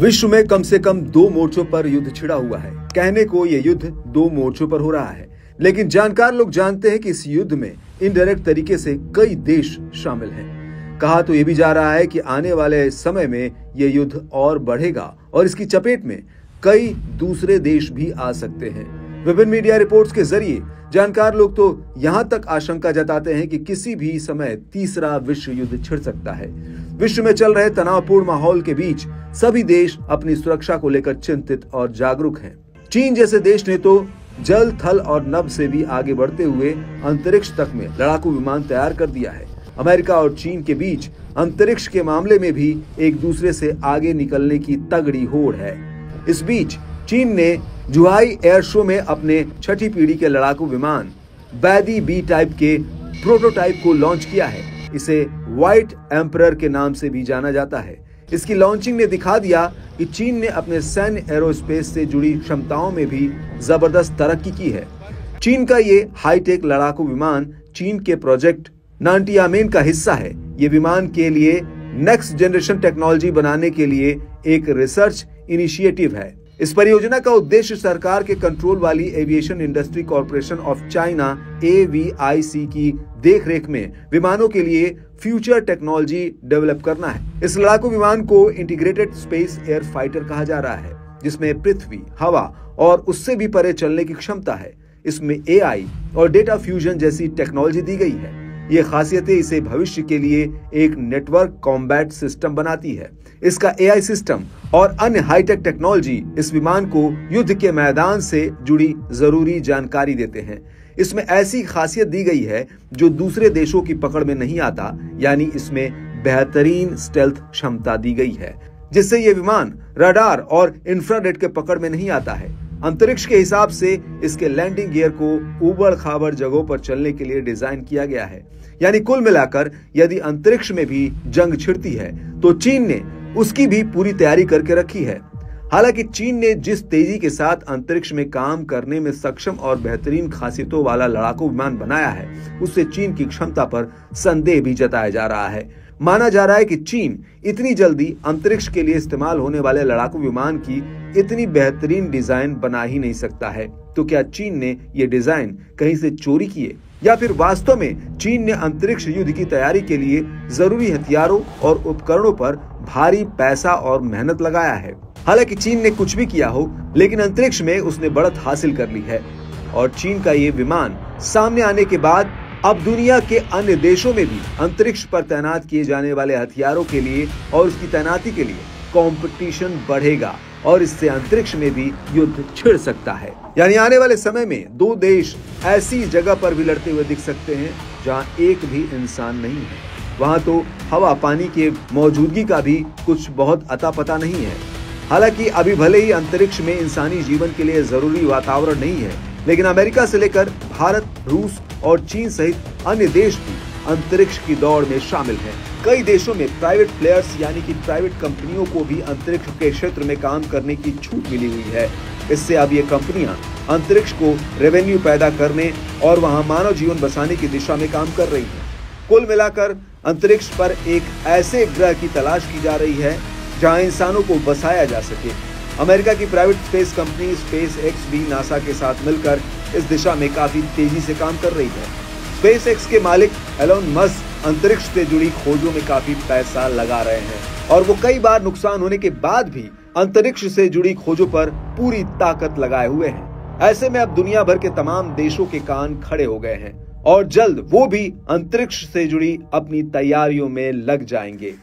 विश्व में कम से कम 2 मोर्चों पर युद्ध छिड़ा हुआ है। कहने को यह युद्ध 2 मोर्चों पर हो रहा है, लेकिन जानकार लोग जानते हैं कि इस युद्ध में इनडायरेक्ट तरीके से कई देश शामिल हैं। कहा तो यह भी जा रहा है कि आने वाले समय में यह युद्ध और बढ़ेगा और इसकी चपेट में कई दूसरे देश भी आ सकते हैं। विभिन्न मीडिया रिपोर्ट्स के जरिए जानकार लोग तो यहां तक आशंका जताते हैं कि किसी भी समय तीसरा विश्व युद्ध छिड़ सकता है। विश्व में चल रहे तनावपूर्ण माहौल के बीच सभी देश अपनी सुरक्षा को लेकर चिंतित और जागरूक हैं। चीन जैसे देश ने तो जल, थल और नभ से भी आगे बढ़ते हुए अंतरिक्ष तक में लड़ाकू विमान तैयार कर दिया है। अमेरिका और चीन के बीच अंतरिक्ष के मामले में भी एक दूसरे से आगे निकलने की तगड़ी होड़ है। इस बीच चीन ने जुहाई एयर शो में अपने छठी पीढ़ी के लड़ाकू विमान बैदी बी टाइप के प्रोटोटाइप को लॉन्च किया है। इसे व्हाइट एम्परर के नाम से भी जाना जाता है। इसकी लॉन्चिंग ने दिखा दिया कि चीन ने अपने सैन्य एरोस्पेस से जुड़ी क्षमताओं में भी जबरदस्त तरक्की की है। चीन का ये हाईटेक लड़ाकू विमान चीन के प्रोजेक्ट नानटियामेन का हिस्सा है। ये विमान के लिए नेक्स्ट जनरेशन टेक्नोलॉजी बनाने के लिए एक रिसर्च इनिशिएटिव है। इस परियोजना का उद्देश्य सरकार के कंट्रोल वाली aviation industry corporation of China AVIC की देखरेख में विमानों के लिए फ्यूचर टेक्नोलॉजी डेवलप करना है। इस लड़ाकू विमान को इंटीग्रेटेड स्पेस एयर फाइटर कहा जा रहा है, जिसमें पृथ्वी, हवा और उससे भी परे चलने की क्षमता है। इसमें AI और डेटा फ्यूजन जैसी टेक्नोलॉजी दी गई है। ये खासियतें इसे भविष्य के लिए एक नेटवर्क कॉम्बैट सिस्टम बनाती है। इसका AI सिस्टम और अन्य हाईटेक टेक्नोलॉजी इस विमान को युद्ध के मैदान से जुड़ी जरूरी जानकारी देते हैं। इसमें ऐसी खासियत दी गई है जो दूसरे देशों की पकड़ में नहीं आता, यानी इसमें बेहतरीन स्टेल्थ क्षमता दी गई है, जिससे ये विमान रडार और इंफ्रारेड के पकड़ में नहीं आता है। अंतरिक्ष के हिसाब से इसके लैंडिंग गियर को उबड़ खाबड़ जगहों पर चलने के लिए डिजाइन किया गया है। यानी कुल मिलाकर यदि अंतरिक्ष में भी जंग छिड़ती है तो चीन ने उसकी भी पूरी तैयारी करके रखी है। हालांकि चीन ने जिस तेजी के साथ अंतरिक्ष में काम करने में सक्षम और बेहतरीन खासियतों वाला लड़ाकू विमान बनाया है, उससे चीन की क्षमता पर संदेह भी जताया जा रहा है। माना जा रहा है कि चीन इतनी जल्दी अंतरिक्ष के लिए इस्तेमाल होने वाले लड़ाकू विमान की इतनी बेहतरीन डिजाइन बना ही नहीं सकता है। तो क्या चीन ने ये डिजाइन कहीं से चोरी किए, या फिर वास्तव में चीन ने अंतरिक्ष युद्ध की तैयारी के लिए जरूरी हथियारों और उपकरणों पर भारी पैसा और मेहनत लगाया है? हालांकि चीन ने कुछ भी किया हो, लेकिन अंतरिक्ष में उसने बढ़त हासिल कर ली है और चीन का ये विमान सामने आने के बाद अब दुनिया के अन्य देशों में भी अंतरिक्ष पर तैनात किए जाने वाले हथियारों के लिए और उसकी तैनाती के लिए कंपटीशन बढ़ेगा और इससे अंतरिक्ष में भी युद्ध छिड़ सकता है। यानी आने वाले समय में 2 देश ऐसी जगह पर भी लड़ते हुए दिख सकते हैं जहां एक भी इंसान नहीं है। वहां तो हवा पानी के मौजूदगी का भी कुछ बहुत अता पता नहीं है। हालांकि अभी भले ही अंतरिक्ष में इंसानी जीवन के लिए जरूरी वातावरण नहीं है, लेकिन अमेरिका से लेकर भारत, रूस और चीन सहित अन्य देश भी अंतरिक्ष की दौड़ में शामिल हैं। कई देशों में प्राइवेट प्लेयर्स यानी कि प्राइवेट कंपनियों को भी अंतरिक्ष के क्षेत्र में काम करने की छूट मिली हुई है। इससे अब ये कंपनियां अंतरिक्ष को रेवेन्यू पैदा करने और वहां मानव जीवन बसाने की दिशा में काम कर रही हैं। कुल मिलाकर अंतरिक्ष पर एक ऐसे ग्रह की तलाश की जा रही है जहां इंसानों को बसाया जा सके। अमेरिका की प्राइवेट स्पेस कंपनी SpaceX भी नासा के साथ मिलकर इस दिशा में काफी तेजी से काम कर रही है। SpaceX के मालिक एलोन मस्क अंतरिक्ष से जुड़ी खोजों में काफी पैसा लगा रहे हैं और वो कई बार नुकसान होने के बाद भी अंतरिक्ष से जुड़ी खोजों पर पूरी ताकत लगाए हुए हैं। ऐसे में अब दुनिया भर के तमाम देशों के कान खड़े हो गए हैं और जल्द वो भी अंतरिक्ष से जुड़ी अपनी तैयारियों में लग जाएंगे।